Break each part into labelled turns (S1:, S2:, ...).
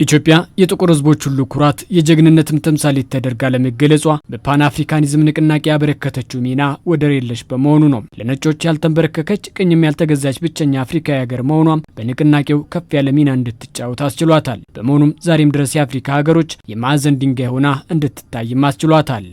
S1: ኢትዮጵያ የጥቁር ህዝቦች ሁሉ ኩራት የጀግንነትም ተምሳሌት ተደርጋ ለመገለጿ በፓን አፍሪካኒዝም ንቅናቄ ያበረከተችው ሚና ወደር የለሽ በመሆኑ ነው። ለነጮች ያልተንበረከከች ቅኝም ያልተገዛች ብቸኛ አፍሪካዊ ሀገር መሆኗም በንቅናቄው ከፍ ያለ ሚና እንድትጫወት አስችሏታል። በመሆኑም ዛሬም ድረስ የአፍሪካ ሀገሮች የማዕዘን ድንጋይ ሆና እንድትታይም አስችሏታል።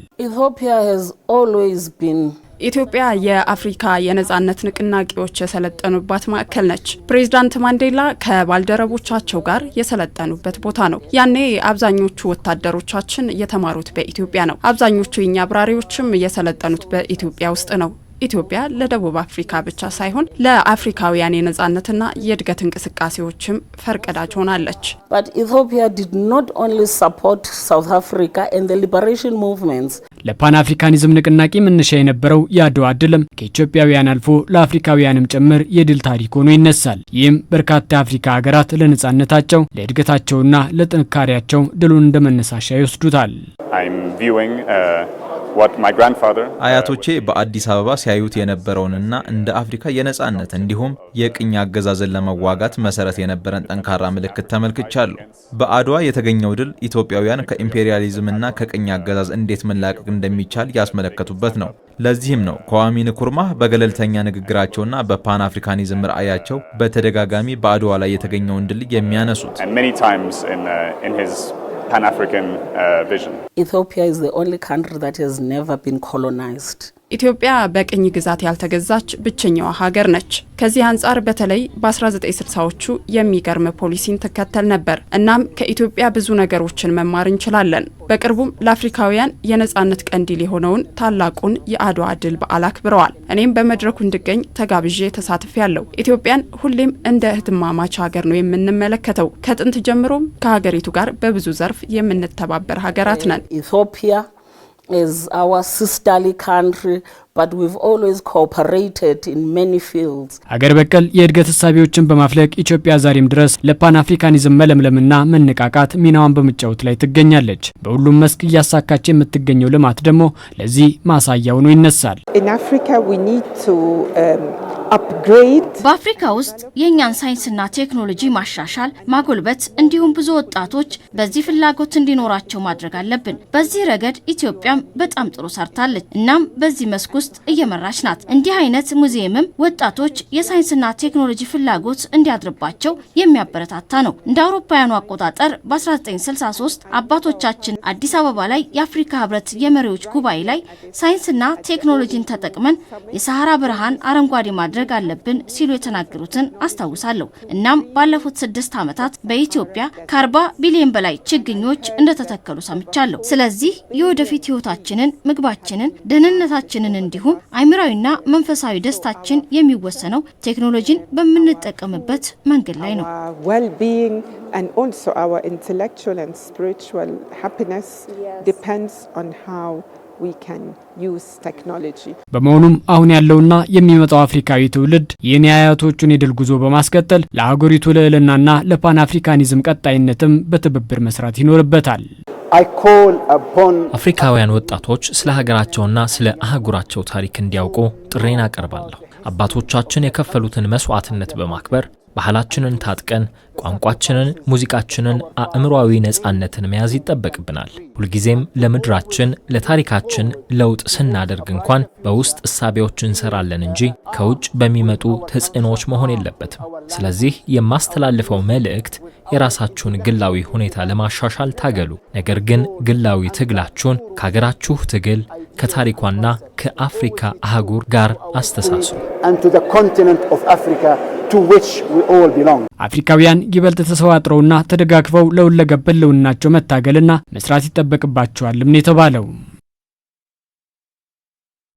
S2: ኢትዮጵያ የአፍሪካ የነጻነት ንቅናቄዎች የሰለጠኑባት ማዕከል ነች። ፕሬዝዳንት ማንዴላ ከባልደረቦቻቸው ጋር የሰለጠኑበት ቦታ ነው። ያኔ አብዛኞቹ ወታደሮቻችን የተማሩት በኢትዮጵያ ነው። አብዛኞቹ የኛ አብራሪዎችም የሰለጠኑት በኢትዮጵያ ውስጥ ነው። ኢትዮጵያ ለደቡብ አፍሪካ ብቻ ሳይሆን ለአፍሪካውያን የነጻነትና የእድገት እንቅስቃሴዎችም ፈርቀዳጅ ሆናለች።
S3: But Ethiopia did not only support South Africa and the liberation movements.
S1: ለፓን አፍሪካኒዝም ንቅናቄ መነሻ የነበረው የአድዋ ድልም ከኢትዮጵያውያን አልፎ ለአፍሪካውያንም ጭምር የድል ታሪክ ሆኖ ይነሳል። ይህም በርካታ የአፍሪካ ሀገራት ለነጻነታቸው ለእድገታቸውና ለጥንካሬያቸው ድሉን እንደመነሳሻ ይወስዱታል።
S4: አያቶቼ በአዲስ አበባ ሲያዩት የነበረውንና እንደ አፍሪካ የነጻነት እንዲሁም የቅኝ አገዛዝን ለመዋጋት መሰረት የነበረን ጠንካራ ምልክት ተመልክቻለሁ። በአድዋ የተገኘው ድል ኢትዮጵያውያን ከኢምፔሪያሊዝምና ከቅኝ አገዛዝ እንዴት መላቀቅ እንደሚቻል ያስመለከቱበት ነው። ለዚህም ነው kwame nkrumah በገለልተኛ ንግግራቸውና በፓን አፍሪካኒዝም ራዕያቸው በተደጋጋሚ በአድዋ ላይ የተገኘውን ድል የሚያነሱት።
S5: Pan-African vision.
S3: Ethiopia is the only country that has never been colonized.
S2: ኢትዮጵያ በቅኝ ግዛት ያልተገዛች ብቸኛዋ ሀገር ነች። ከዚህ አንጻር በተለይ በ1960ዎቹ የሚገርም ፖሊሲን ተከተል ነበር። እናም ከኢትዮጵያ ብዙ ነገሮችን መማር እንችላለን። በቅርቡም ለአፍሪካውያን የነጻነት ቀንዲል የሆነውን ታላቁን የአድዋ ድል በዓል አክብረዋል። እኔም በመድረኩ እንድገኝ ተጋብዤ ተሳትፌያለሁ። ኢትዮጵያን ሁሌም እንደ እህትማማች ሀገር ነው የምንመለከተው። ከጥንት ጀምሮም ከሀገሪቱ ጋር በብዙ ዘርፍ የምንተባበር ሀገራት ነን።
S3: Ethiopia is our sisterly country, but we've always cooperated in many fields.
S1: ሀገር በቀል የእድገት ሐሳቢዎችን በማፍለቅ ኢትዮጵያ ዛሬም ድረስ ለፓን አፍሪካኒዝም መለምለምና መነቃቃት ሚናዋን በመጫወት ላይ ትገኛለች። በሁሉም መስክ እያሳካች የምትገኘው ልማት ደግሞ ለዚህ ማሳያ ሆኖ ይነሳል።
S6: In Africa we need to upgrade.
S7: በአፍሪካ ውስጥ የኛን ሳይንስና ቴክኖሎጂ ማሻሻል፣ ማጎልበት እንዲሁም ብዙ ወጣቶች በዚህ ፍላጎት እንዲኖራቸው ማድረግ አለብን። በዚህ ረገድ ኢትዮጵያም በጣም ጥሩ ሰርታለች። እናም በዚህ መስክ ውስጥ እየመራች ናት። እንዲህ አይነት ሙዚየምም ወጣቶች የሳይንስና ቴክኖሎጂ ፍላጎት እንዲያድርባቸው የሚያበረታታ ነው። እንደ አውሮፓውያኑ አቆጣጠር በ1963 አባቶቻችን አዲስ አበባ ላይ የአፍሪካ ህብረት የመሪዎች ጉባኤ ላይ ሳይንስና ቴክኖሎጂን ተጠቅመን የሰሃራ በረሃን አረንጓዴ ማድረግ አለብን ሲሉ የተናገሩትን አስታውሳለሁ። እናም ባለፉት 6 ዓመታት በኢትዮጵያ ከ40 ቢሊዮን በላይ ችግኞች እንደተተከሉ ሰምቻለሁ። ስለዚህ የወደፊት ህይወታችንን፣ ምግባችንን፣ ደህንነታችንን እንዲሁም አእምሮአዊና መንፈሳዊ ደስታችን የሚወሰነው ቴክኖሎጂን በምንጠቀምበት መንገድ ላይ ነው።
S6: Well-being and also our intellectual and spiritual happiness depends on how we can use technology.
S1: በመሆኑም አሁን ያለውና የሚመጣው አፍሪካዊ ትውልድ የኔ አያቶቹን የድል ጉዞ በማስቀጠል ለሀገሪቱ ልዕልናና ለፓን አፍሪካኒዝም ቀጣይነትም በትብብር መስራት ይኖርበታል።
S8: አፍሪካውያን ወጣቶች ስለ ሀገራቸውና ስለ አህጉራቸው ታሪክ እንዲያውቁ ጥሬን አቀርባለሁ። አባቶቻችን የከፈሉትን መስዋዕትነት በማክበር ባህላችንን ታጥቀን ቋንቋችንን፣ ሙዚቃችንን፣ አእምሮአዊ ነጻነትን መያዝ ይጠበቅብናል። ሁልጊዜም ለምድራችን፣ ለታሪካችን ለውጥ ስናደርግ እንኳን በውስጥ እሳቤዎች እንሰራለን እንጂ ከውጭ በሚመጡ ተጽዕኖዎች መሆን የለበትም። ስለዚህ የማስተላልፈው መልእክት የራሳችሁን ግላዊ ሁኔታ ለማሻሻል ታገሉ። ነገር ግን ግላዊ ትግላችሁን ከሀገራችሁ ትግል ከታሪኳና ከአፍሪካ አህጉር ጋር አስተሳስሩ።
S1: አፍሪካውያን ይበልጥ ተሰዋጥረውና ተደጋግፈው ለሁለገብ ህልውናቸው መታገልና መስራት ይጠበቅባቸዋልም ነው የተባለው።